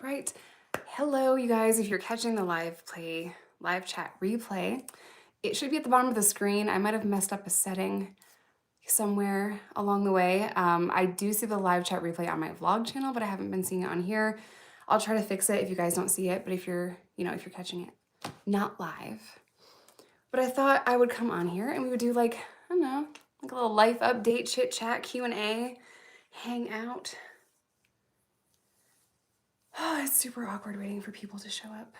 right. Hello, you guys. If you're catching the live chat replay, it should be at the bottom of the screen. I might have messed up a setting somewhere along the way. I do see the live chat replay on my vlog channel, but I haven't been seeing it on here. I'll try to fix it if you guys don't see it, but if you're catching it not live. But I thought I would come on here and we would do like, I don't know, like a little life update, chit chat, Q&A, hang out. Oh, it's super awkward waiting for people to show up.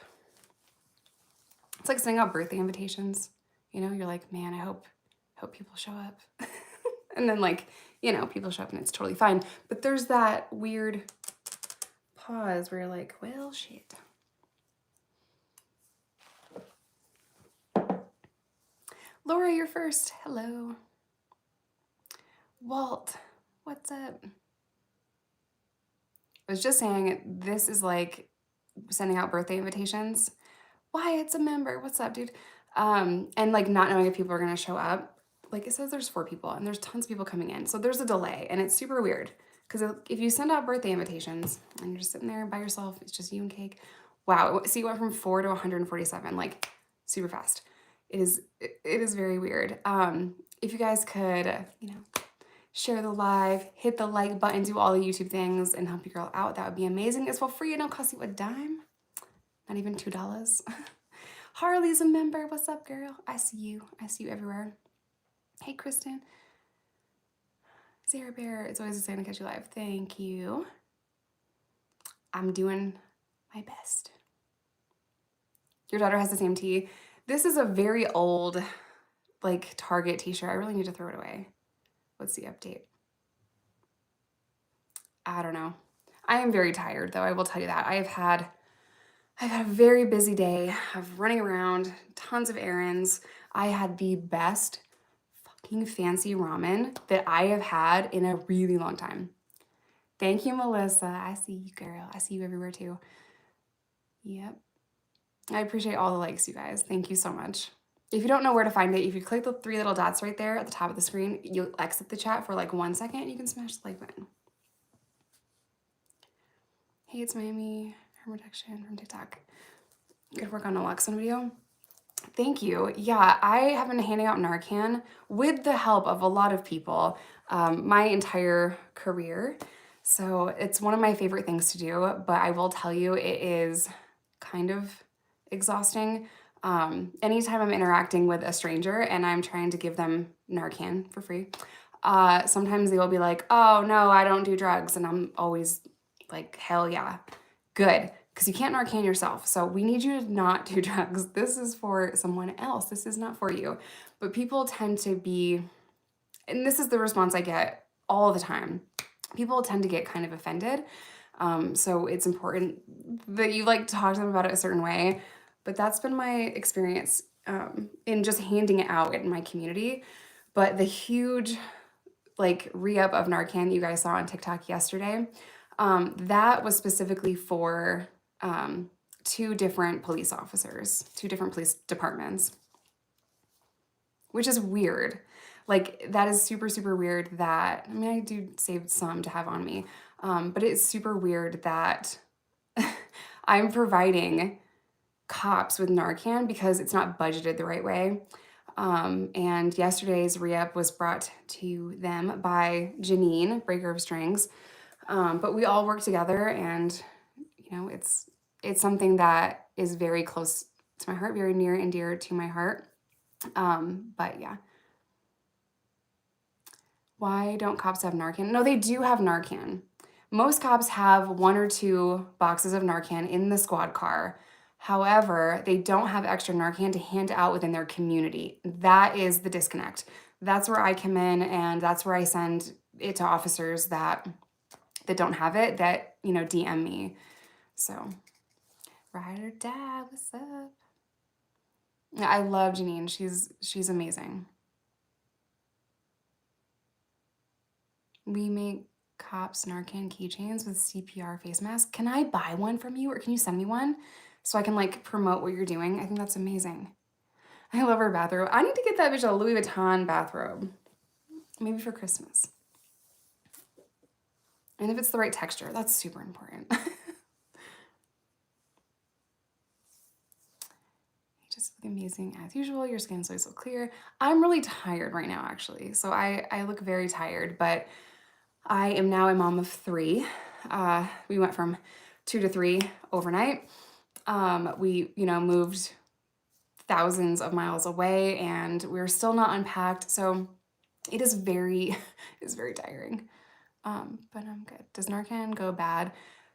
It's like sending out birthday invitations. You know, you're like, man, I hope people show up. And then like, people show up and it's totally fine. But there's that weird pause where you're like, well, shit. Laura, you're first. Hello. Walt, what's up? I was just saying, this is like sending out birthday invitations. Wyatt's a member. What's up, dude? And like not knowing if people are gonna show up. Like it says there's 4 people and there's tons of people coming in. So there's a delay and it's super weird. Because if you send out birthday invitations and you're just sitting there by yourself, it's just you and cake. Wow, see, it went from 4 to 147, like super fast. It is very weird. If you guys could, share the live, hit the like button, do all the YouTube things and help your girl out, that would be amazing. It's for free, it don't cost you a dime. Not even $2. Harley's a member. What's up, girl? I see you. I see you everywhere. Hey, Kristen. Sarah Bear, it's always exciting to catch you live. Thank you. I'm doing my best. Your daughter has the same tee. This is a very old, like, Target t-shirt. I really need to throw it away. What's the update? I don't know. I am very tired, though. I will tell you that. I've had a very busy day of running around, tons of errands. I had the best fucking fancy ramen that I have had in a really long time. Thank you, Melissa. I see you, girl. I see you everywhere too. Yep. I appreciate all the likes, you guys. Thank you so much. If you don't know where to find it, if you click the 3 little dots right there at the top of the screen, you'll exit the chat for like 1 second and you can smash the like button. Hey, it's Miami. Harm reduction from TikTok. Good work on naloxone video. Thank you. Yeah, I have been handing out Narcan with the help of a lot of people my entire career. So it's one of my favorite things to do, but I will tell you it is kind of exhausting. Anytime I'm interacting with a stranger and I'm trying to give them Narcan for free, sometimes they will be like, oh no, I don't do drugs. And I'm always like, hell yeah, good. Because you can't Narcan yourself. So we need you to not do drugs. This is for someone else. This is not for you. But people tend to be, and this is the response I get all the time. People tend to get kind of offended. So it's important that you like talk to them about it a certain way. But that's been my experience in just handing it out in my community. But the huge like re-up of Narcan that you guys saw on TikTok yesterday, that was specifically for 2 different police officers, 2 different police departments, which is weird. Like that is super, super weird that, I mean, I do save some to have on me, but it's super weird that I'm providing cops with Narcan because it's not budgeted the right way. And yesterday's re-up was brought to them by Janine, Breaker of Strings. But we all work together and, it's something that is very close to my heart, very near and dear to my heart. But yeah. Why don't cops have Narcan? No, they do have Narcan. Most cops have 1 or 2 boxes of Narcan in the squad car. However, they don't have extra Narcan to hand out within their community. That is the disconnect. That's where I come in and that's where I send it to officers that don't have it, that, DM me. So, ride or die, what's up? I love Janine. She's amazing. We make cops Narcan keychains with CPR face masks. Can I buy one from you or can you send me one so I can like promote what you're doing? I think that's amazing. I love her bathrobe. I need to get that bitch a Louis Vuitton bathrobe. Maybe for Christmas. And if it's the right texture, that's super important. look amazing as usual. Your skin's always so clear. I'm really tired right now, actually. So I look very tired, but I am now a mom of 3. We went from 2 to 3 overnight. We, moved thousands of miles away and we're still not unpacked. So it is very, it's very tiring. But I'm good. Does Narcan go bad?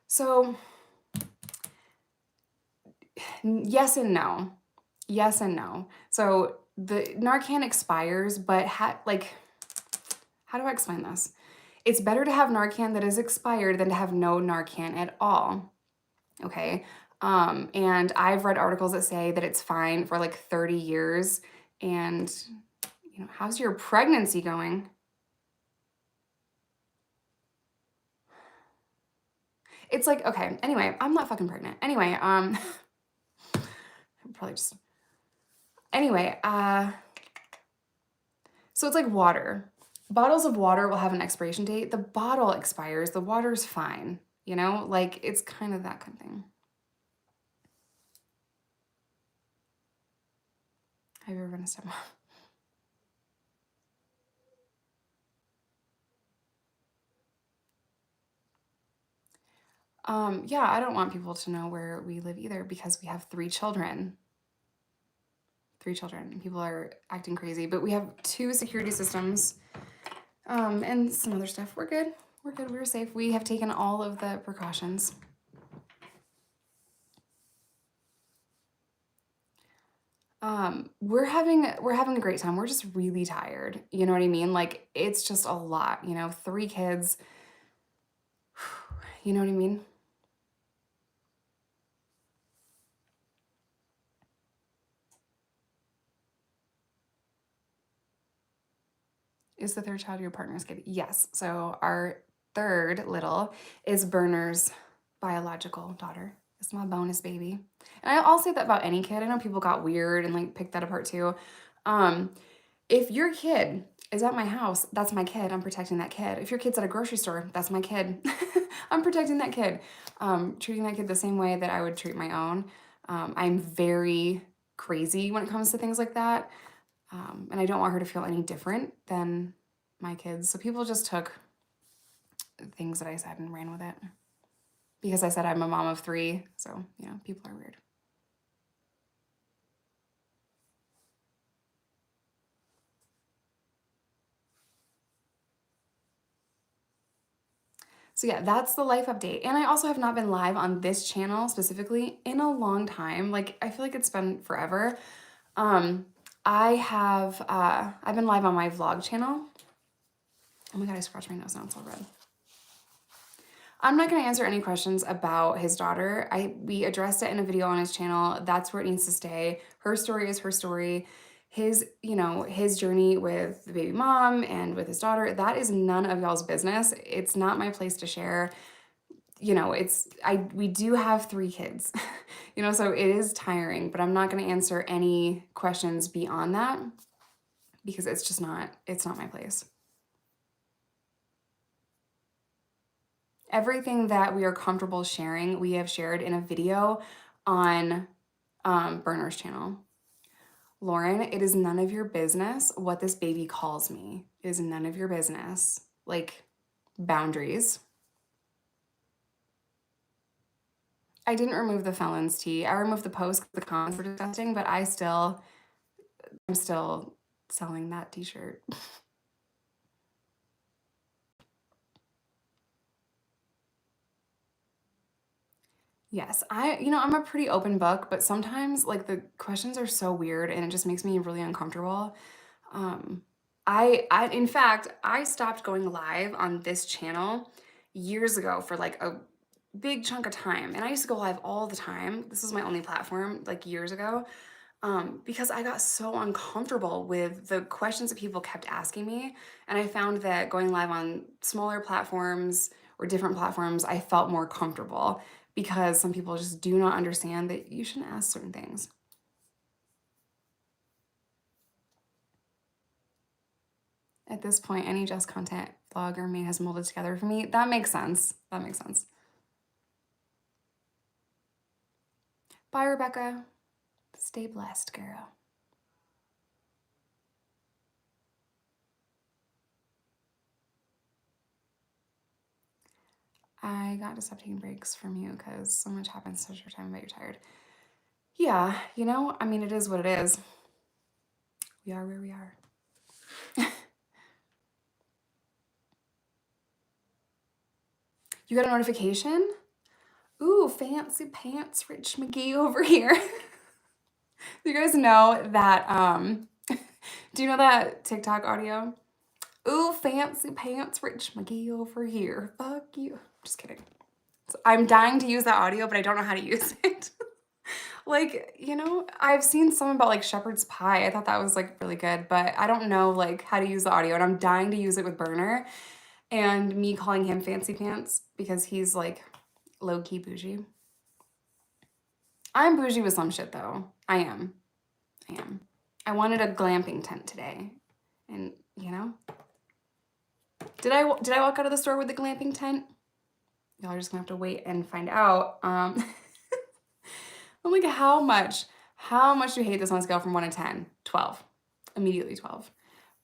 So yes and no. Yes and no. So the Narcan expires, but how do I explain this? It's better to have Narcan that is expired than to have no Narcan at all. Okay. And I've read articles that say that it's fine for like 30 years. And, how's your pregnancy going? It's like, okay, anyway, I'm not fucking pregnant. Anyway, probably just, anyway, so it's like water. Bottles of water will have an expiration date. The bottle expires, the water's fine, like it's kind of that kind of thing. Have you ever been a stepmom? Yeah, I don't want people to know where we live either because we have 3 children. 3 children, and people are acting crazy, but we have 2 security systems, and some other stuff. We're good. We're good. We're safe. We have taken all of the precautions. We're having a great time. We're just really tired. You know what I mean? Like it's just a lot, 3 kids. You know what I mean? Is the 3rd child your partner's kid? Yes. So our 3rd little is Berner's biological daughter. It's my bonus baby. And I'll say that about any kid. I know people got weird and like picked that apart too. If your kid is at my house, that's my kid. I'm protecting that kid. If your kid's at a grocery store, that's my kid. I'm protecting that kid. Treating that kid the same way that I would treat my own. I'm very crazy when it comes to things like that. And I don't want her to feel any different than my kids. So people just took things that I said and ran with it. Because I said I'm a mom of 3. So, people are weird. So yeah, that's the life update. And I also have not been live on this channel specifically in a long time. Like, I feel like it's been forever. I've been live on my vlog channel. Oh my God, I scratched my nose now, it's all red. I'm not gonna answer any questions about his daughter. We addressed it in a video on his channel. That's where it needs to stay. Her story is her story. His journey with the baby mom and with his daughter, that is none of y'all's business. It's not my place to share. We do have 3 kids, so it is tiring, but I'm not gonna answer any questions beyond that because it's not my place. Everything that we are comfortable sharing, we have shared in a video on Berner's channel. Lauren, it is none of your business what this baby calls me. It is none of your business. Like, boundaries. I didn't remove the felons tee. I removed the post because the comments were disgusting, but I'm still selling that t-shirt. Yes, I'm a pretty open book, but sometimes like the questions are so weird and it just makes me really uncomfortable. In fact, I stopped going live on this channel years ago for like a big chunk of time. And I used to go live all the time. This was my only platform like years ago. Because I got so uncomfortable with the questions that people kept asking me. And I found that going live on smaller platforms or different platforms, I felt more comfortable because some people just do not understand that you shouldn't ask certain things. At this point, any Just Content vlogger me has molded together for me. That makes sense. That makes sense. Bye, Rebecca. Stay blessed, girl. I got to stop taking breaks from you because so much happens so short time, but you're tired. Yeah, you know, I mean, it is what it is. We are where we are. You got a notification? Ooh, fancy pants, Rich McGee over here. Do you guys know that, do you know that TikTok audio? Ooh, fancy pants, Rich McGee over here. Fuck you. Just kidding. So I'm dying to use that audio, but I don't know how to use it. Like, you know, I've seen some about like shepherd's pie. I thought that was like really good, but I don't know like how to use the audio, and I'm dying to use it with Burner and me calling him fancy pants because he's like low-key bougie. I'm bougie with some shit though. I am. I wanted a glamping tent today, and you know, did I walk out of the store with the glamping tent? Y'all are just gonna have to wait and find out. I'm like, how much do you hate this on a scale from 1 to 10? 12. Immediately 12.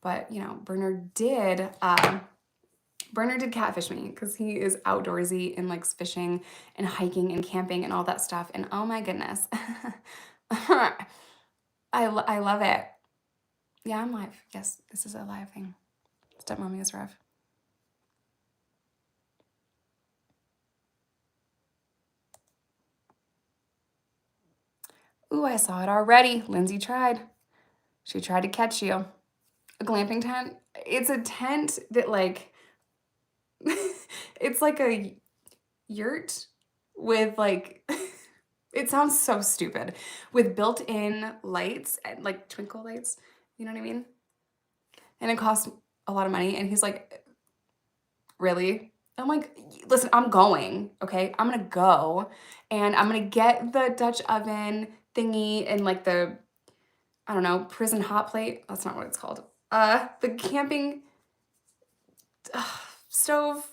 But you know, Bernard did catfish me because he is outdoorsy and likes fishing and hiking and camping and all that stuff. And oh my goodness, I love it. Yeah, I'm live. Yes, this is a live thing. Stepmommy is rough. Ooh, I saw it already. Lindsay tried. She tried to catch you. A glamping tent. It's a tent that like, it's like a yurt with like, it sounds so stupid, with built-in lights and like twinkle lights. You know what I mean? And it costs a lot of money. And he's like, really? I'm like, listen, I'm going, okay? I'm gonna go and I'm gonna get the Dutch oven thingy and like the, I don't know, prison hot plate. That's not what it's called. The camping stove.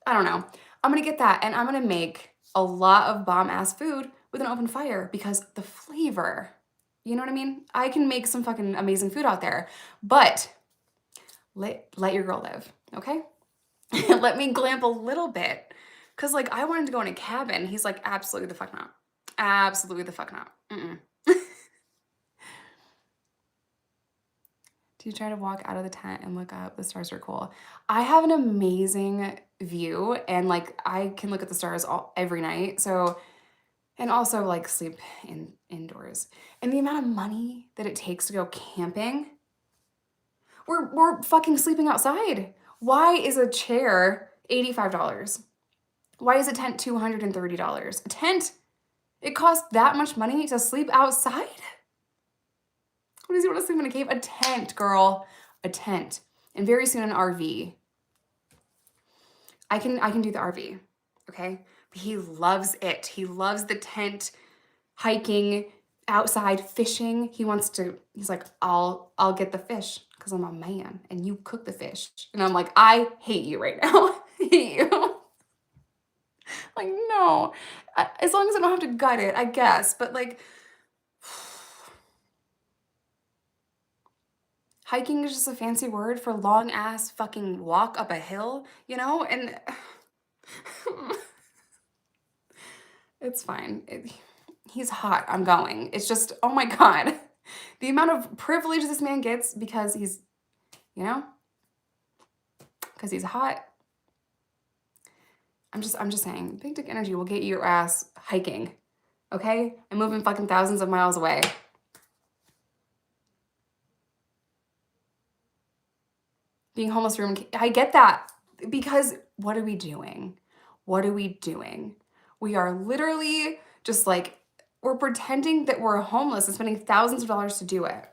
I don't know. I'm gonna get that and I'm gonna make a lot of bomb ass food with an open fire because the flavor, you know what I mean? I can make some fucking amazing food out there, but let your girl live, okay? Let me glamp a little bit. Cause like I wanted to go in a cabin. He's like, absolutely the fuck not. Absolutely the fuck not. Do you try to walk out of the tent and look up? The stars are cool. I have an amazing view and like I can look at the stars every night. So, and also like sleep indoors. And the amount of money that it takes to go camping, we're fucking sleeping outside. Why is a chair $85? Why is a tent $230? A tent, it costs that much money to sleep outside? What does he want to sleep in a cave? A tent, girl. A tent. And very soon an RV. I can do the RV, okay? But he loves it. He loves the tent, hiking, outside, fishing. He's like, I'll get the fish because I'm a man and you cook the fish. And I'm like, I hate you right now. I hate you. Like, no. As long as I don't have to gut it, I guess. But like, hiking is just a fancy word for long ass fucking walk up a hill, you know? And it's fine. He's hot. I'm going. It's just, oh my God. The amount of privilege this man gets because he's, you know, because he's hot. I'm just saying, big dick energy will get your ass hiking, okay? And moving fucking thousands of miles away. Being homeless room, I get that. Because what are we doing? What are we doing? We are literally just like, we're pretending that we're homeless and spending thousands of dollars to do it.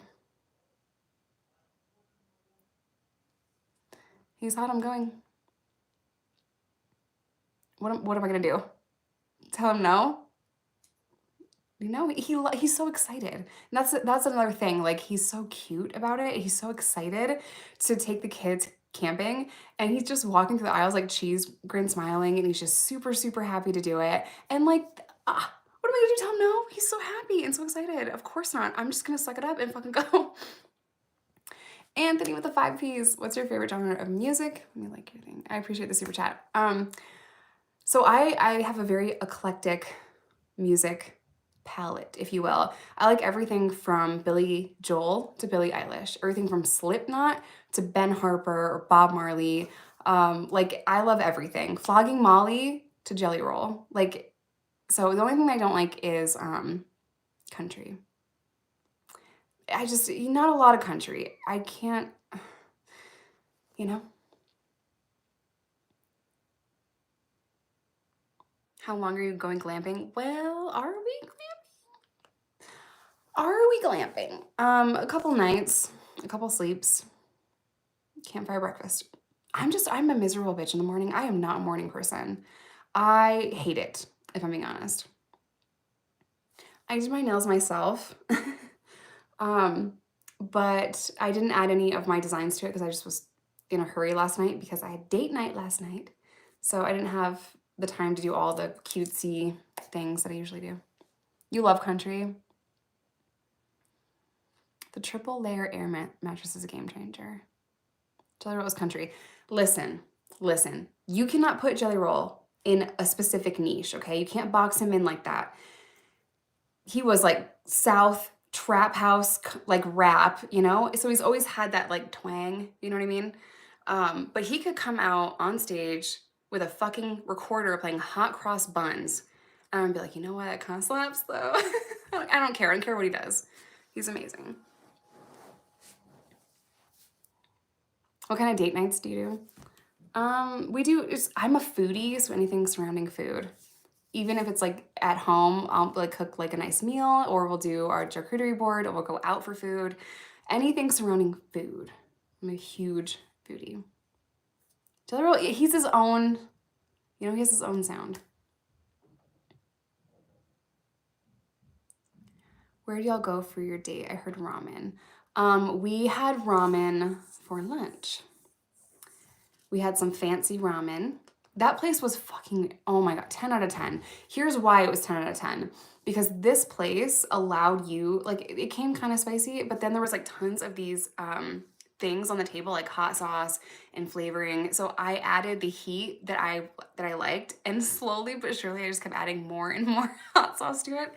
He's hot, I'm going. What am I gonna do? Tell him no? You know, he's so excited. And that's another thing. Like, he's so cute about it. He's so excited to take the kids camping, and he's just walking through the aisles like cheese grin smiling, and he's just super, super happy to do it. And like, what am did you tell him no? He's so happy and so excited. Of course not. I'm just gonna suck it up and fucking go. Anthony with the 5 Ps. What's your favorite genre of music? Let me like your thing. I appreciate the super chat. So I have a very eclectic music palette, if you will. I like everything from Billy Joel to Billie Eilish, everything from Slipknot to Ben Harper or Bob Marley. Like I love everything. Flogging Molly to Jelly Roll. Like, so the only thing I don't like is country. Not a lot of country. I can't, you know. How long are you going glamping? Well, are we glamping? Are we glamping? A couple nights, a couple sleeps, campfire breakfast. I'm a miserable bitch in the morning. I am not a morning person. I hate it, if I'm being honest. I did my nails myself. But I didn't add any of my designs to it because I just was in a hurry last night because I had date night last night. So I didn't have the time to do all the cutesy things that I usually do. You love country. The triple layer air mattress is a game changer. Jelly Roll is country. Listen. You cannot put Jelly Roll in a specific niche, okay? You can't box him in like that. He was like South trap house, like rap, you know? So he's always had that like twang, you know what I mean? But he could come out on stage with a fucking recorder playing Hot Cross Buns and be like, you know what? It kind of slaps though. I don't care. I don't care what he does. He's amazing. What kind of date nights do you do? I'm a foodie, so anything surrounding food. Even if it's like at home, I'll like cook like a nice meal, or we'll do our charcuterie board, or we'll go out for food. Anything surrounding food. I'm a huge foodie. Jelly Roll, he's his own, he has his own sound. Where do y'all go for your date? I heard ramen. We had ramen for lunch. We had some fancy ramen. That place was fucking, oh my God, 10 out of 10. Here's why it was 10 out of 10. Because this place allowed you, like it came kind of spicy, but then there was like tons of these things on the table, like hot sauce and flavoring. So I added the heat that I liked, and slowly but surely I just kept adding more and more hot sauce to it.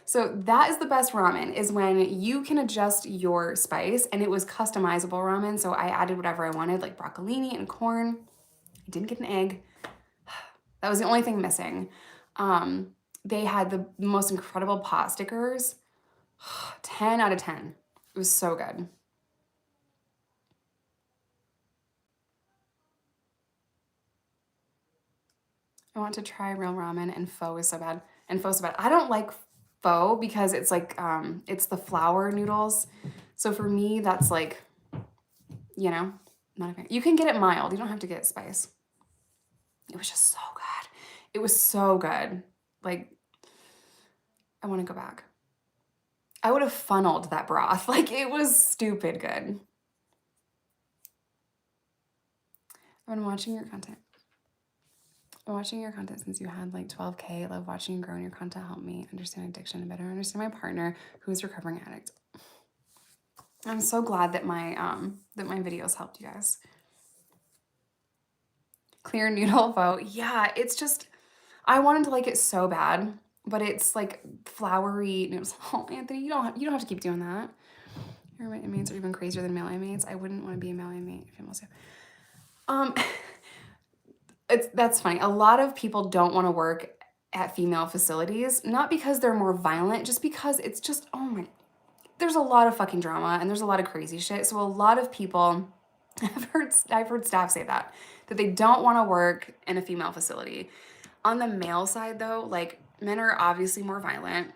So that is the best ramen, is when you can adjust your spice, and it was customizable ramen. So I added whatever I wanted, like broccolini and corn. I didn't get an egg. That was the only thing missing. They had the most incredible pot stickers. 10 out of 10. It was so good. I want to try real ramen, and pho is so bad. I don't like pho because it's like, it's the flour noodles. So for me, that's like, not a fan. You can get it mild. You don't have to get spice. It was just so good. It was so good. Like, I want to go back. I would have funneled that broth. Like, it was stupid good. I've been watching your content. Since you had like 12K. I love watching you grow, and your content helped me understand addiction and better understand my partner, who is a recovering addict. I'm so glad that my videos helped you guys. Clear noodle vote. Yeah, it's just, I wanted to like it so bad, but it's like floury noodles. Oh, Anthony, you don't have to keep doing that. Your inmates are even crazier than male inmates. I wouldn't want to be a male inmate if I'm also. That's funny. A lot of people don't want to work at female facilities, not because they're more violent, just because it's just, there's a lot of fucking drama and there's a lot of crazy shit. So a lot of people, I've heard staff say that they don't want to work in a female facility. On the male side though, like men are obviously more violent.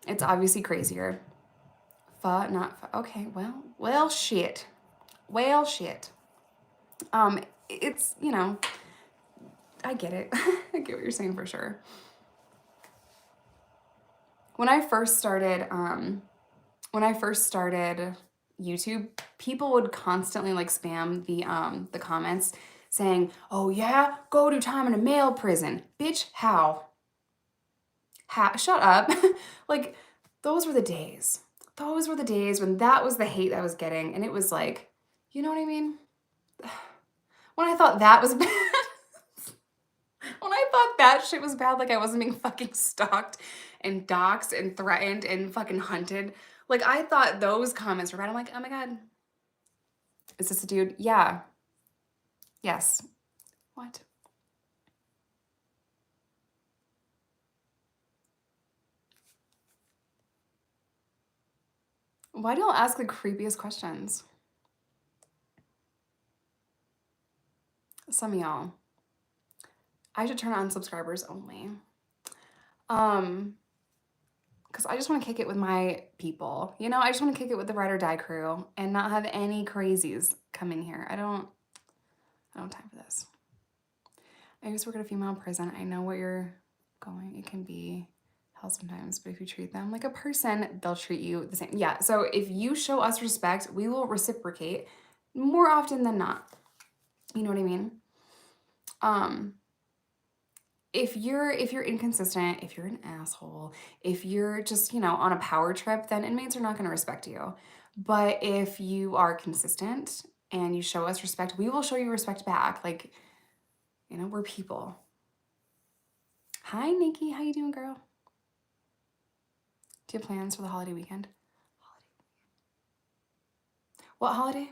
It's obviously crazier. Okay, well, shit. It's, I get it. I get what you're saying for sure. When I first started YouTube, people would constantly like spam the comments saying, "Oh yeah, go do time in a male prison." Bitch, how? Shut up. Like, those were the days. Those were the days when that was the hate I was getting. And it was like, you know what I mean? When I thought that was bad, when I thought that shit was bad, like I wasn't being fucking stalked and doxxed and threatened and fucking hunted. Like, I thought those comments were bad. I'm like, oh my God. Is this a dude? Yeah. Yes. What? Why do y'all ask the creepiest questions? Some of y'all. I should turn on subscribers only. Because I just want to kick it with my people. You know, I just want to kick it with the ride or die crew and not have any crazies come in here. I don't have time for this. I used to work at a female prison. I know what you're going. It can be hell sometimes, but if you treat them like a person, they'll treat you the same. Yeah, so if you show us respect, we will reciprocate more often than not. You know what I mean? If you're inconsistent, if you're an asshole, if you're just, you know, on a power trip, then inmates are not going to respect you. But if you are consistent and you show us respect, we will show you respect back. Like, you know, we're people. Hi, Nikki. How you doing, girl? Do you have plans for the holiday weekend? What holiday?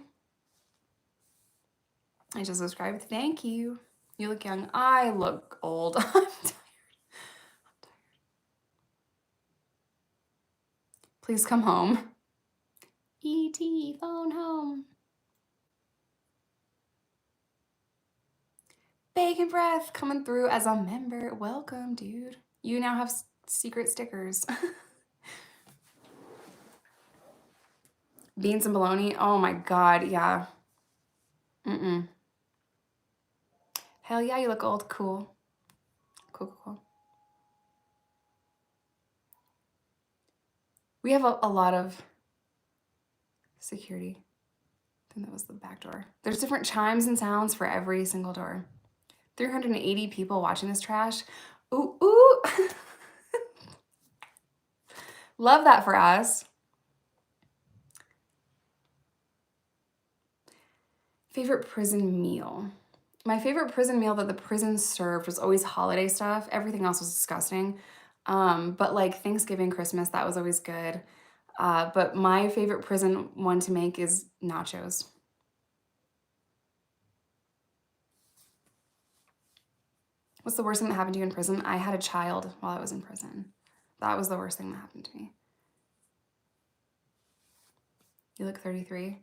I just subscribed. Thank you. You look young. I look old. I'm tired. Please come home. E.T. phone home. Bacon Breath coming through as a member. Welcome, dude. You now have secret stickers. Beans and bologna. Oh my God, yeah. Hell yeah, you look old. Cool. Cool. We have a lot of security. I think that was the back door. There's different chimes and sounds for every single door. 380 people watching this trash. Ooh. Love that for us. Favorite prison meal. My favorite prison meal that the prison served was always holiday stuff. Everything else was disgusting. But like Thanksgiving, Christmas, that was always good. But my favorite prison one to make is nachos. What's the worst thing that happened to you in prison? I had a child while I was in prison. That was the worst thing that happened to me. You look 33.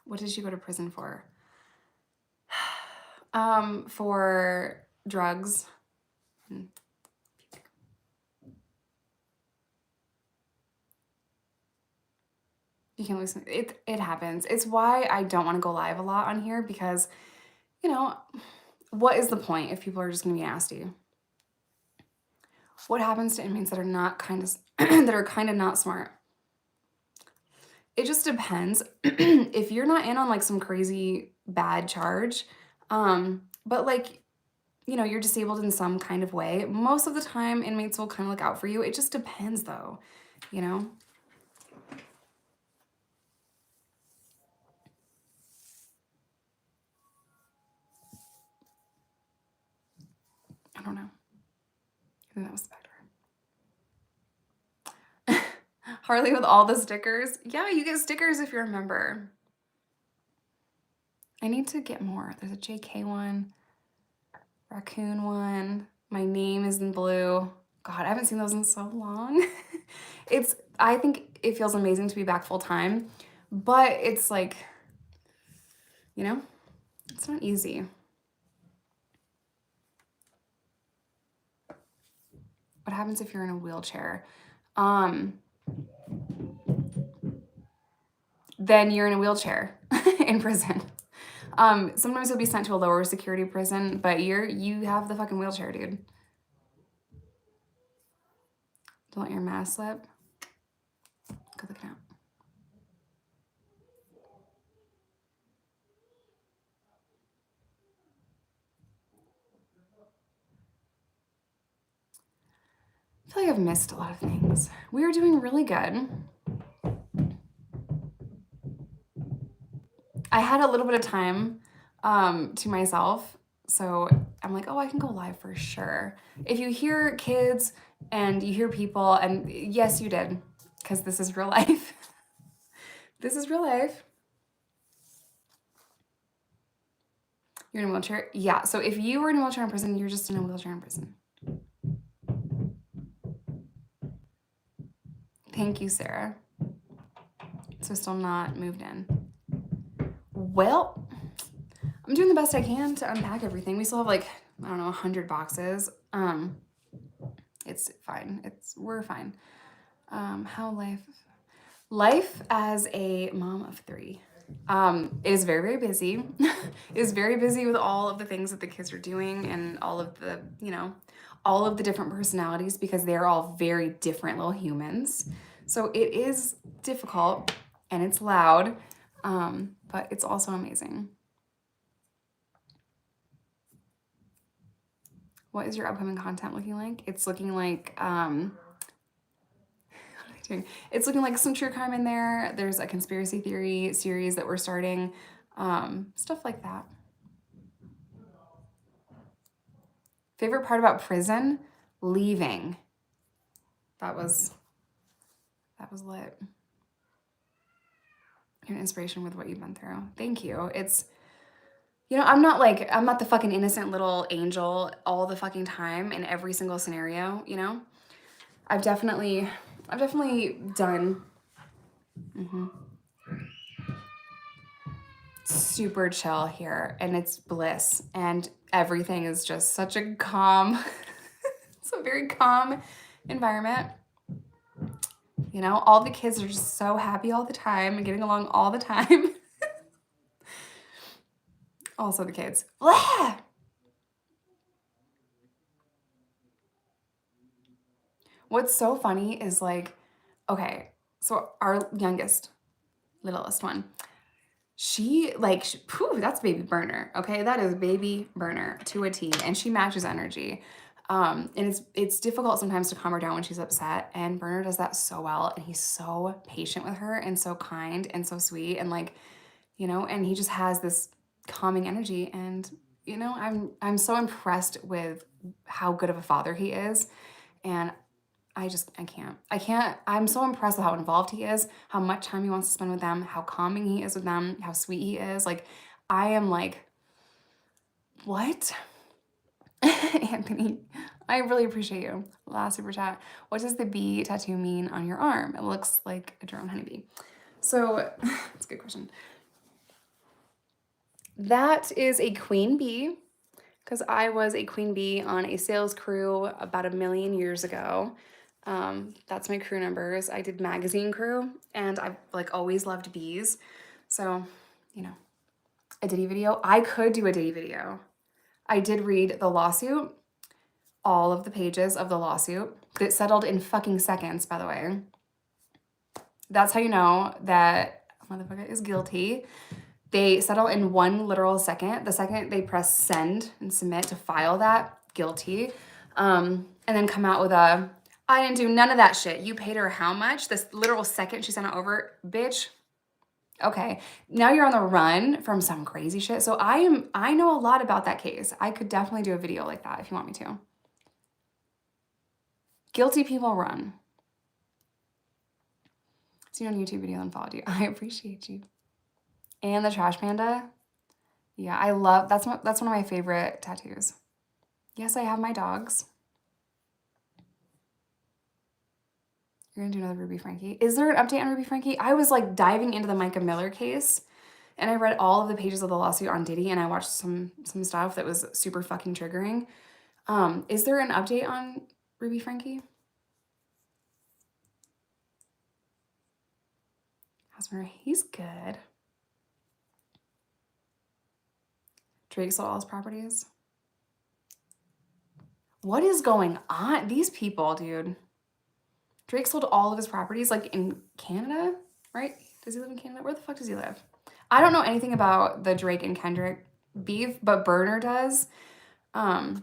What did you go to prison for? For drugs. You can listen. It happens. It's why I don't want to go live a lot on here because, you know, what is the point if people are just going to be nasty? What happens to inmates that are not kind of that are kind of not smart? It just depends. If you're not in on like some crazy bad charge, but like, you know, you're disabled in some kind of way, most of the time inmates will kind of look out for you. It just depends though, you know? I don't know. I think that was the back door. Harley with all the stickers. Yeah, you get stickers if you're a member. I need to get more. There's a JK one, raccoon one. My name is in blue. God, I haven't seen those in so long. I think it feels amazing to be back full time, but it's like, you know, it's not easy. What happens if you're in a wheelchair? Then you're in a wheelchair in prison. Sometimes you'll be sent to a lower security prison, but you have the fucking wheelchair, dude. Don't let your mask slip. Good looking out. I feel like I've missed a lot of things. We are doing really good. I had a little bit of time to myself, so I'm like, oh, I can go live for sure. If you hear kids and you hear people, and yes, you did, because this is real life. This is real life. You're in a wheelchair? Yeah, so if you were in a wheelchair in prison, you're just in a wheelchair in prison. Thank you, Sarah. So still not moved in. Well, I'm doing the best I can to unpack everything. We still have like, I don't know, 100 boxes. It's fine. We're fine. How life as a mom of 3 is very, very busy. Is very busy with all of the things that the kids are doing and all of the, all of the different personalities, because they're all very different little humans. So it is difficult and it's loud, but it's also amazing. What is your upcoming content looking like? It's looking like, it's looking like some true crime in there. There's a conspiracy theory series that we're starting, stuff like that. Favorite part about prison? Leaving. That was lit. You're an inspiration with what you've been through. Thank you. It's, I'm not the fucking innocent little angel all the fucking time in every single scenario, I've definitely done super chill here, and it's bliss, and everything is just such a calm, it's a very calm environment. All the kids are just so happy all the time and getting along all the time. Also the kids. Blah! What's so funny is okay, so our youngest, littlest one, that's baby burner, okay? That is baby burner to a T, and she matches energy. And it's difficult sometimes to calm her down when she's upset, and Burner does that so well, and he's so patient with her and so kind and so sweet, and and he just has this calming energy, and I'm so impressed with how good of a father he is, and I can't. I'm so impressed with how involved he is, how much time he wants to spend with them, how calming he is with them, how sweet he is. I am what? Anthony, I really appreciate you. Last super chat. What does the bee tattoo mean on your arm? It looks like a drone honeybee. So, that's a good question. That is a queen bee, because I was a queen bee on a sales crew about 1 million years ago. That's my crew numbers. I did magazine crew, and I've always loved bees. So, a Diddy video. I could do a Diddy video. I did read the lawsuit, all of the pages of the lawsuit. That settled in fucking seconds, by the way. That's how you know that motherfucker is guilty. They settle in 1 literal second. The second they press send and submit to file that, guilty. And then come out with I didn't do none of that shit. You paid her how much? This literal second she sent it over, bitch. Okay, now you're on the run from some crazy shit. So I know a lot about that case. I could definitely do a video like that if you want me to. Guilty people run. See you on YouTube video and followed you. I appreciate you. And the trash panda. Yeah, I love, that's one of my favorite tattoos. Yes, I have my dogs. You're gonna do another Ruby Frankie. Is there an update on Ruby Frankie? I was diving into the Micah Miller case, and I read all of the pages of the lawsuit on Diddy, and I watched some stuff that was super fucking triggering. Is there an update on Ruby Frankie? Husband, he's good. Drake sold all his properties. What is going on? These people, dude. Drake sold all of his properties, in Canada, right? Does he live in Canada? Where the fuck does he live? I don't know anything about the Drake and Kendrick beef, but Burner does. Yeah,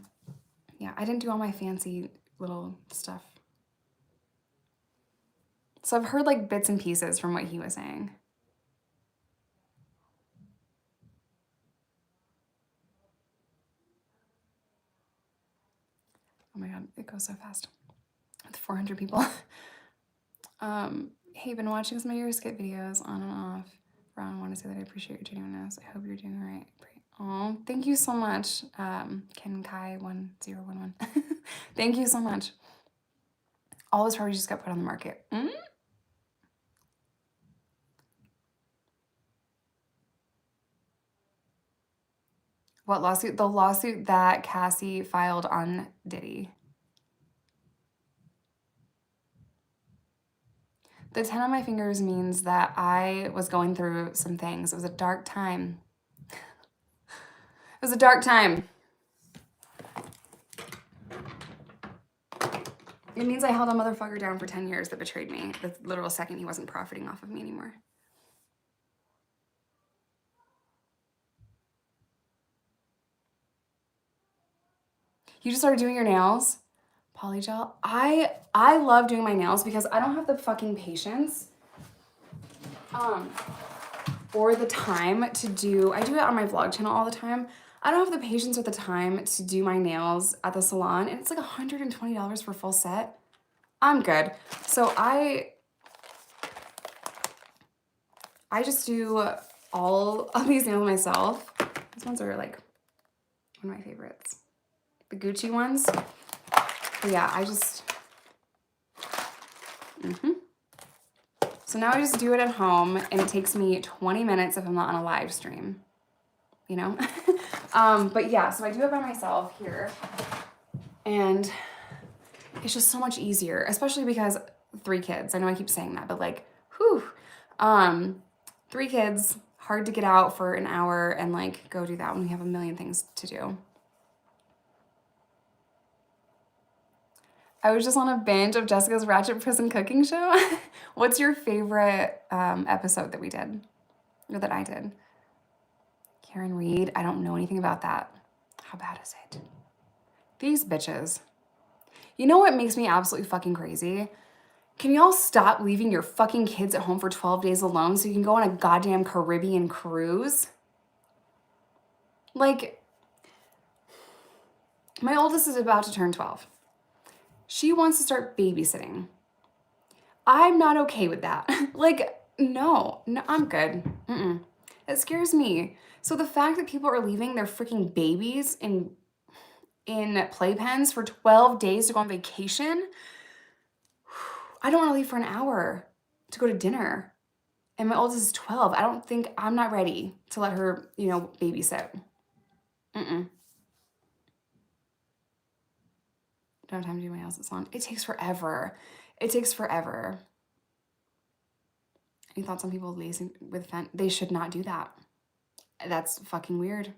I didn't do all my fancy little stuff So I've heard like bits and pieces from what he was saying. Oh my God, it goes so fast. With 400 people. Hey, been watching some of your skit videos on and off. Ron, I want to say that I appreciate your genuineness. I hope you're doing all right. Oh, thank you so much, Ken Kai 1011. Thank you so much. All this property just got put on the market. What lawsuit? The lawsuit that Cassie filed on Diddy. The 10 on my fingers means that I was going through some things. It was a dark time. It was a dark time. It means I held a motherfucker down for 10 years that betrayed me. The literal second he wasn't profiting off of me anymore. You just started doing your nails? Polygel? I love doing my nails because I don't have the fucking patience or the time to do, I do it on my vlog channel all the time. I don't have the patience or the time to do my nails at the salon, and it's like $120 for a full set. I'm good. So I just do all of these nails myself. These ones are like one of my favorites. The Gucci ones. But yeah, I just, So now I just do it at home, and it takes me 20 minutes if I'm not on a live stream, you know? But yeah, so I do it by myself here, and it's just so much easier, especially because 3 kids. I know I keep saying that, but like, whew. 3 kids, hard to get out for an hour and like go do that when we have a million things to do. I was just on a binge of Jessica's Ratchet Prison Cooking Show. What's your favorite episode that we did? Or that I did? Karen Reed? I don't know anything about that. How bad is it? These bitches. You know what makes me absolutely fucking crazy? Can y'all stop leaving your fucking kids at home for 12 days alone so you can go on a goddamn Caribbean cruise? Like, my oldest is about to turn 12. She wants to start babysitting. I'm not okay with that. Like, no, I'm good. It scares me. So the fact that people are leaving their freaking babies in playpens for 12 days to go on vacation, I don't want to leave for an hour to go to dinner. And my oldest is 12. I'm not ready to let her, babysit. Don't have time to do my nails this long. It takes forever. It takes forever. Any thoughts on people lazing with fent? They should not do that. That's fucking weird.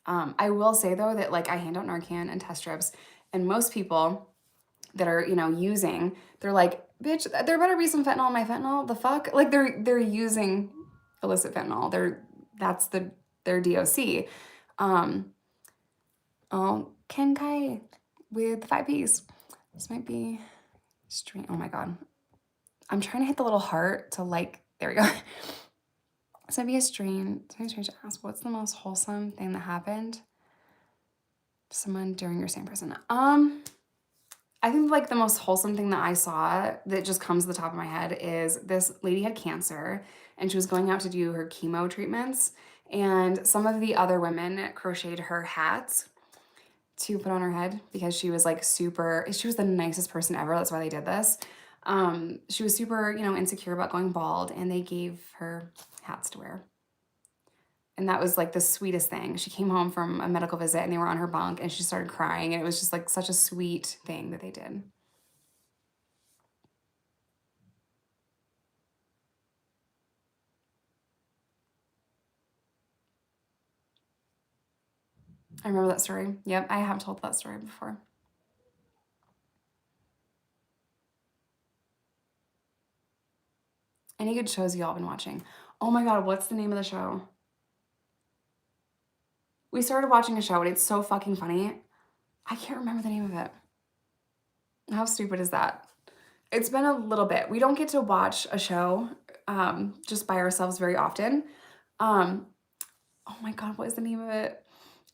I will say though that like I hand out Narcan and test strips, and most people that are, using, they're like, bitch, there better be some fentanyl in my fentanyl. The fuck? Like they're using illicit fentanyl. That's their DOC. Oh, Ken Kai with 5 Ps. This might be stream. Oh my God. I'm trying to hit the little heart to like, there we go. This might be a strain. Something strange to ask. What's the most wholesome thing that happened to someone during your stay in prison? I think like the most wholesome thing that I saw that just comes to the top of my head is this lady had cancer and she was going out to do her chemo treatments, and some of the other women crocheted her hats to put on her head because she was like she was the nicest person ever. That's why they did this. She was super, insecure about going bald, and they gave her hats to wear. And that was like the sweetest thing. She came home from a medical visit and they were on her bunk and she started crying, and it was just like such a sweet thing that they did. I remember that story. Yep, I have told that story before. Any good shows y'all been watching? Oh my God, what's the name of the show? We started watching a show and it's so fucking funny. I can't remember the name of it. How stupid is that? It's been a little bit. We don't get to watch a show just by ourselves very often. Um, oh my God, what is the name of it?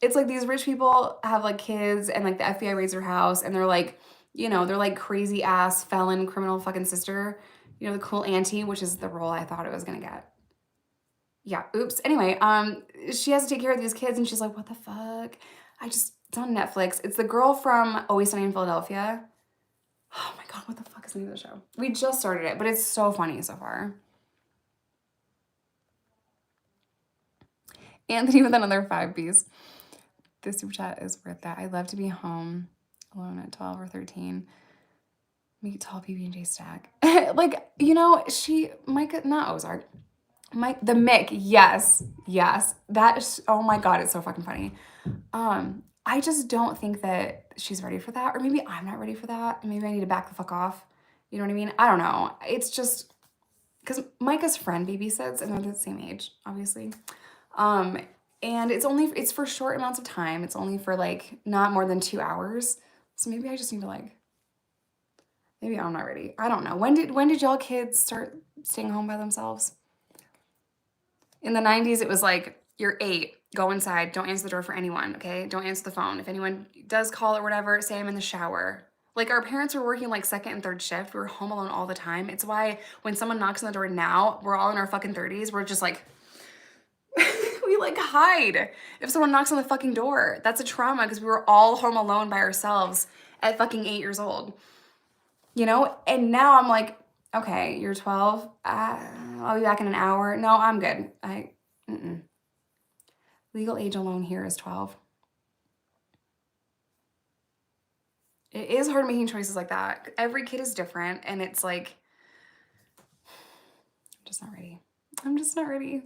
It's like these rich people have like kids and like the FBI raids their house and they're like, they're like crazy ass felon criminal fucking sister, the cool auntie, which is the role I thought it was gonna get. Yeah, oops. Anyway, she has to take care of these kids and she's like, what the fuck? It's on Netflix. It's the girl from Always Sunny in Philadelphia. Oh my God, what the fuck is the name of the show? We just started it, but it's so funny so far. Anthony with another 5 piece. This super chat is worth that. I'd love to be home alone at 12 or 13. Meet tall PB&J stack. Like, Micah, not Ozark. The Mick, yes. That is, oh my God, it's so fucking funny. I just don't think that she's ready for that. Or maybe I'm not ready for that. Maybe I need to back the fuck off. You know what I mean? I don't know. It's just, because Micah's friend babysits and they're the same age, obviously. And it's for short amounts of time. It's only for like not more than 2 hours. So maybe I just need to like, maybe I'm not ready. I don't know. When did y'all kids start staying home by themselves? In the 90s, it was like, you're 8, go inside, don't answer the door for anyone, okay? Don't answer the phone. If anyone does call or whatever, say I'm in the shower. Like, our parents were working like second and third shift. We were home alone all the time. It's why when someone knocks on the door now, we're all in our fucking 30s, we're just like, we like hide if someone knocks on the fucking door. That's a trauma because we were all home alone by ourselves at fucking 8 years old. And now I'm like, okay, you're 12. I'll be back in an hour. No, I'm good. Legal age alone here is 12. It is hard making choices like that. Every kid is different, and it's like, I'm just not ready.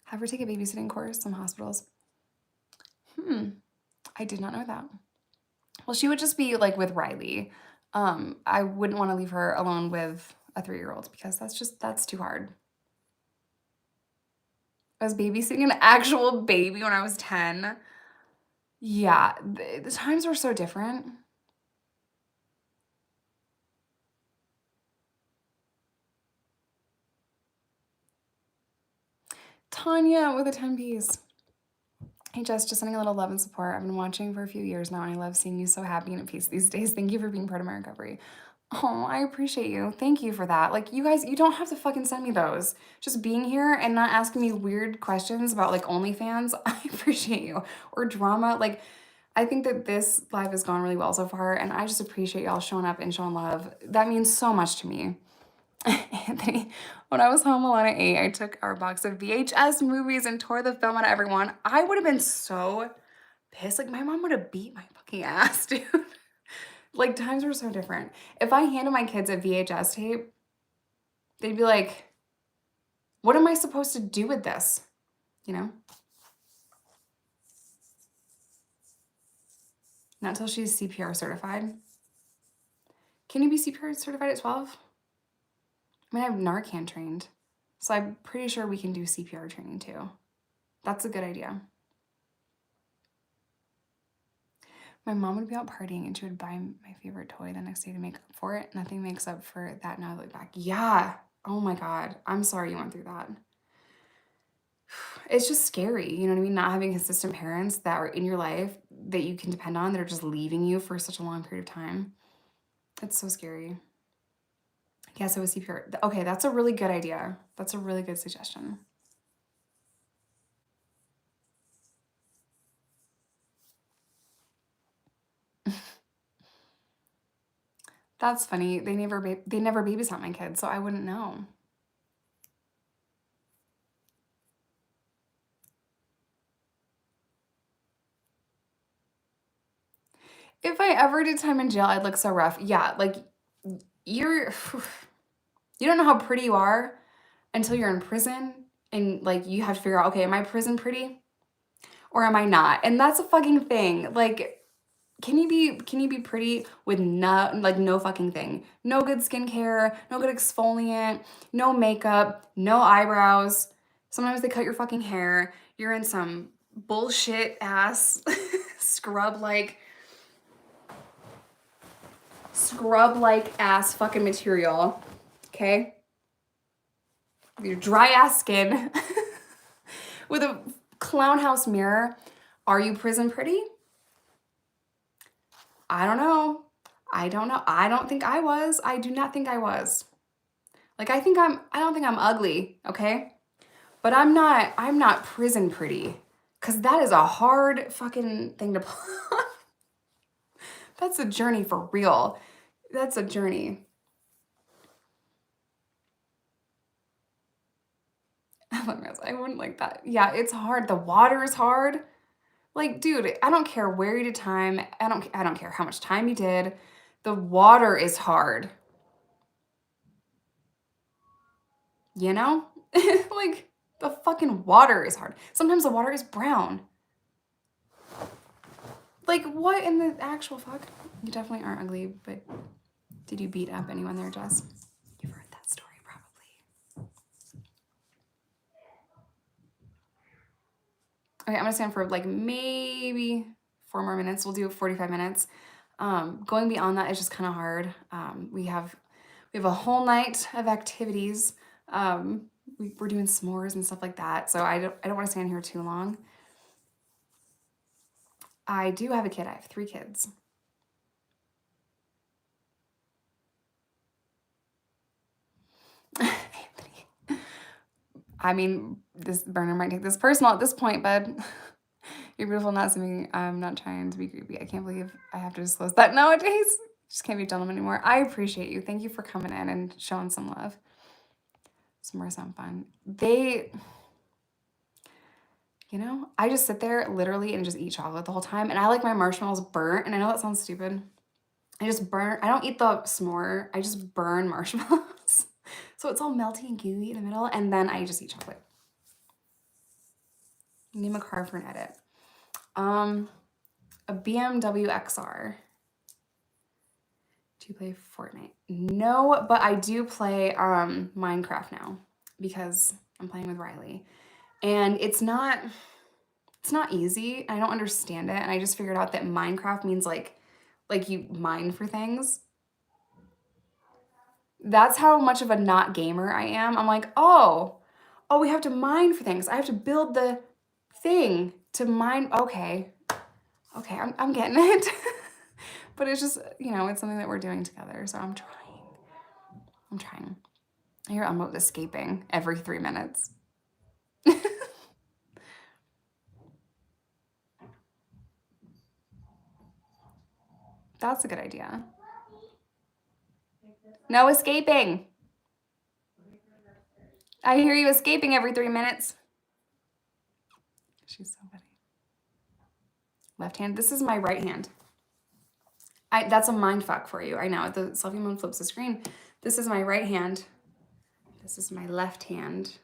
Have her take a babysitting course in hospitals. I did not know that. Well, she would just be like with Riley. I wouldn't want to leave her alone with a 3-year-old because that's too hard. I was babysitting an actual baby when I was 10. Yeah, the times were so different. Tanya with a 10 piece. Hey Jess, just sending a little love and support. I've been watching for a few years now and I love seeing you so happy and at peace these days. Thank you for being part of my recovery. Oh, I appreciate you. Thank you for that. Like, you guys, you don't have to fucking send me those. Just being here and not asking me weird questions about like OnlyFans, I appreciate you. Or drama. Like, I think that this live has gone really well so far and I just appreciate y'all showing up and showing love. That means so much to me. Anthony, when I was home alone at 8, I took our box of VHS movies and tore the film out of everyone. I would have been so pissed. Like, my mom would have beat my fucking ass, dude. Like, times were so different. If I handed my kids a VHS tape, they'd be like, what am I supposed to do with this? Not until she's CPR certified. Can you be CPR certified at 12? I mean, I'm Narcan trained, so I'm pretty sure we can do CPR training too. That's a good idea. My mom would be out partying and she would buy my favorite toy the next day to make up for it. Nothing makes up for that now I look back. Yeah. Oh my God. I'm sorry you went through that. It's just scary, you know what I mean? Not having consistent parents that are in your life that you can depend on that are just leaving you for such a long period of time. It's so scary. Yes, it was CPR. Okay, that's a really good idea. That's a really good suggestion. That's funny. They never babysat my kids, so I wouldn't know. If I ever did time in jail, I'd look so rough. Yeah, like you don't know how pretty you are until you're in prison and like you have to figure out, okay, am I prison pretty or am I not? And that's a fucking thing. Like, can you be pretty with no fucking thing? No good skincare, no good exfoliant, no makeup, no eyebrows. Sometimes they cut your fucking hair. You're in some bullshit ass scrub like scrub-like ass fucking material, okay? Your dry ass skin with a clown house mirror. Are you prison pretty? I don't know. I don't know. I don't think I was. I do not think I was. Like, I don't think I'm ugly, okay? But I'm not prison pretty. Cause that is a hard fucking thing to pull off. That's a journey for real. That's a journey. I wouldn't like that. Yeah, it's hard. The water is hard. Like, dude, I don't care where you did time. I don't care how much time you did. The water is hard. You know? Like, the fucking water is hard. Sometimes the water is brown. Like, what in the actual fuck? You definitely aren't ugly, but did you beat up anyone there, Jess? You've heard that story, probably. Okay, I'm gonna stand for like maybe 4 more minutes. We'll do 45 minutes. Going beyond that is just kind of hard. We have a whole night of activities. We're doing s'mores and stuff like that. So I don't want to stand here too long. I do have a kid. I have 3 kids. I mean, this burner might take this personal at this point, but you're beautiful, not something. I'm not trying to be creepy. I can't believe I have to disclose that nowadays. Just can't be a gentleman anymore. I appreciate you. Thank you for coming in and showing some love. S'mores sound fun. You know, I just sit there literally and just eat chocolate the whole time. And I like my marshmallows burnt. And I know that sounds stupid. I don't eat the s'more. I just burn marshmallows. So it's all melty and gooey in the middle. And then I just eat chocolate. Name a car for an edit. A BMW XR. Do you play Fortnite? No, but I do play Minecraft now because I'm playing with Riley. And it's not easy. I don't understand it. And I just figured out that Minecraft means like you mine for things. That's how much of a not gamer I am. I'm like, oh, we have to mine for things. I have to build the thing to mine. Okay, I'm getting it. But it's just, you know, it's something that we're doing together. So I'm trying. I hear Elmo escaping every 3 minutes. That's a good idea. No escaping. I hear you escaping every 3 minutes. She's so funny. Left hand. This is my right hand. That's a mind fuck for you. I know. The selfie mode flips the screen. This is my right hand. This is my left hand.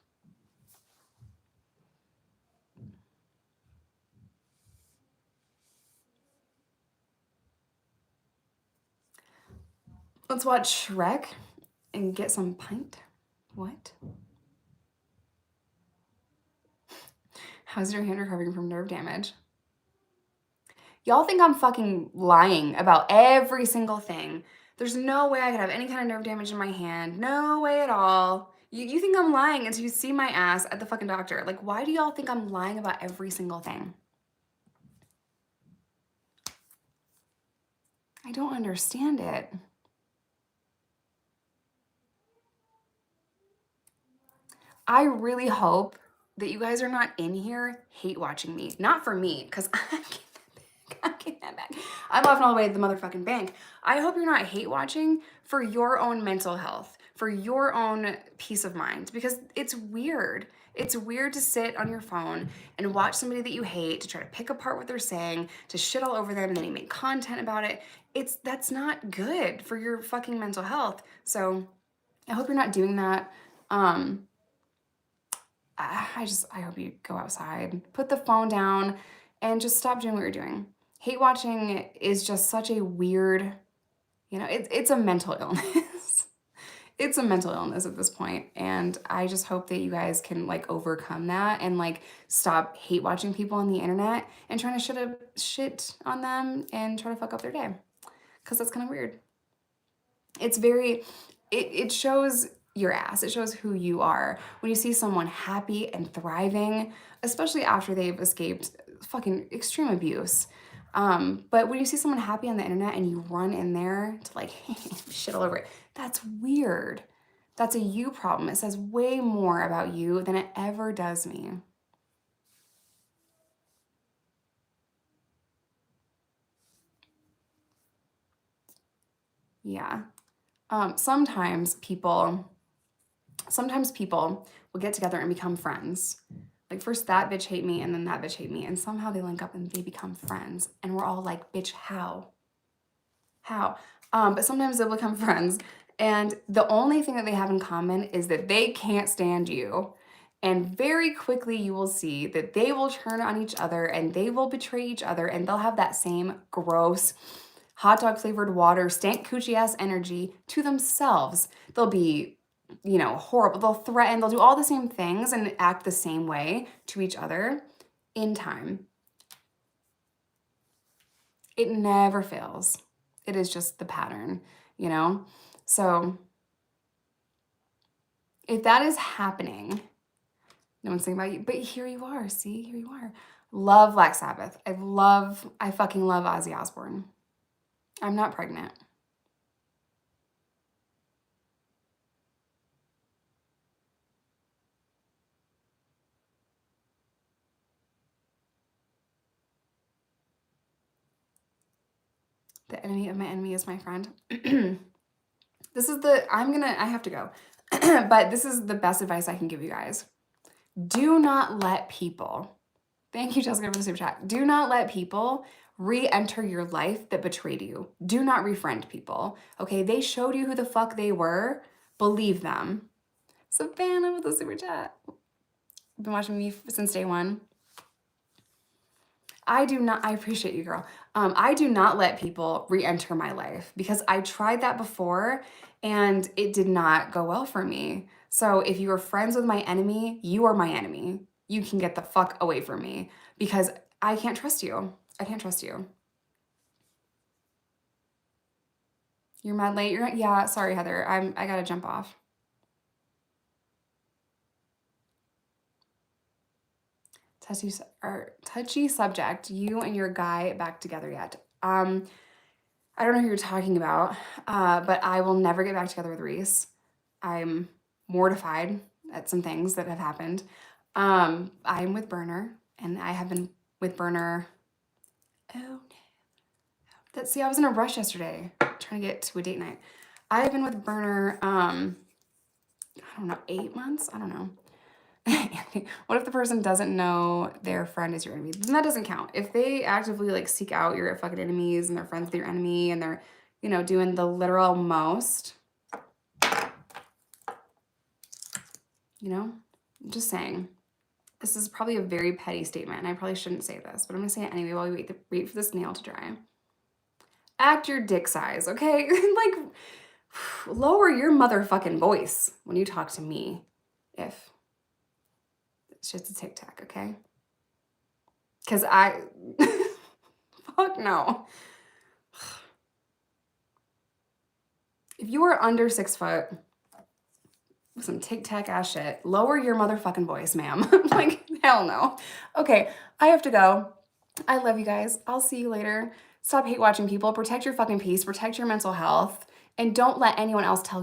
Let's watch Shrek and get some pint. What? How's your hand recovering from nerve damage? Y'all think I'm fucking lying about every single thing. There's no way I could have any kind of nerve damage in my hand. No way at all. You think I'm lying until you see my ass at the fucking doctor. Like, why do y'all think I'm lying about every single thing? I don't understand it. I really hope that you guys are not in here hate watching me. Not for me, because I'm getting that back. I'm laughing all the way at the motherfucking bank. I hope you're not hate watching for your own mental health, for your own peace of mind, because it's weird. It's weird to sit on your phone and watch somebody that you hate, to try to pick apart what they're saying, to shit all over them, and then you make content about it. That's not good for your fucking mental health. So I hope you're not doing that. I hope you go outside, put the phone down, and just stop doing what you're doing. Hate watching is just such a weird, you know, it's a mental illness. It's a mental illness at this point, and I just hope that you guys can like overcome that and like stop hate watching people on the internet and trying to shit on them and try to fuck up their day, because that's kind of weird. It's it shows your ass. It shows who you are. When you see someone happy and thriving, especially after they've escaped fucking extreme abuse. But when you see someone happy on the internet and you run in there to like shit all over it, that's weird. That's a you problem. It says way more about you than it ever does me. Yeah. Sometimes people will get together and become friends. Like first that bitch hate me and then that bitch hate me, and somehow they link up and they become friends. And we're all like, bitch, how? How? But sometimes they'll become friends, and the only thing that they have in common is that they can't stand you. And very quickly you will see that they will turn on each other and they will betray each other, and they'll have that same gross hot dog flavored water, stank coochie ass energy to themselves. They'll be, horrible. They'll threaten, they'll do all the same things and act the same way to each other in time. It never fails. It is just the pattern, you know? So if that is happening, no one's thinking about you, but here you are. See, here you are. Love Black Sabbath. I fucking love Ozzy Osbourne. I'm not pregnant. The enemy of my enemy is my friend. I have to go. But this is the best advice I can give you guys. Do not let people, thank you, Jessica, for the super chat. Do not let people re-enter your life that betrayed you. Do not refriend people. Okay, they showed you who the fuck they were. Believe them. Savannah with the super chat. Been watching me since day one. I appreciate you, girl. I do not let people re-enter my life because I tried that before and it did not go well for me. So if you are friends with my enemy, you are my enemy. You can get the fuck away from me because I can't trust you. I can't trust you. You're mad late. Yeah, sorry, Heather. I gotta jump off. Touchy subject. You and your guy back together yet? I don't know who you're talking about, but I will never get back together with Reese. I'm mortified at some things that have happened. I'm with Burner, and I have been with Burner. Oh no! I was in a rush yesterday, trying to get to a date night. I have been with Burner. I don't know, 8 months. I don't know. What if the person doesn't know their friend is your enemy? Then that doesn't count. If they actively like seek out your fucking enemies and they're friends with your enemy and they're, doing the literal most, I'm just saying. This is probably a very petty statement and I probably shouldn't say this, but I'm gonna say it anyway while we wait for this nail to dry. Act your dick size, okay? Like, lower your motherfucking voice when you talk to me. If it's just a tic tac, okay? Because fuck no. If you are under 6 foot with some tic tac ass shit, lower your motherfucking voice, ma'am. Like, hell no. Okay, I have to go. I love you guys. I'll see you later. Stop hate watching people. Protect your fucking peace. Protect your mental health. And don't let anyone else tell you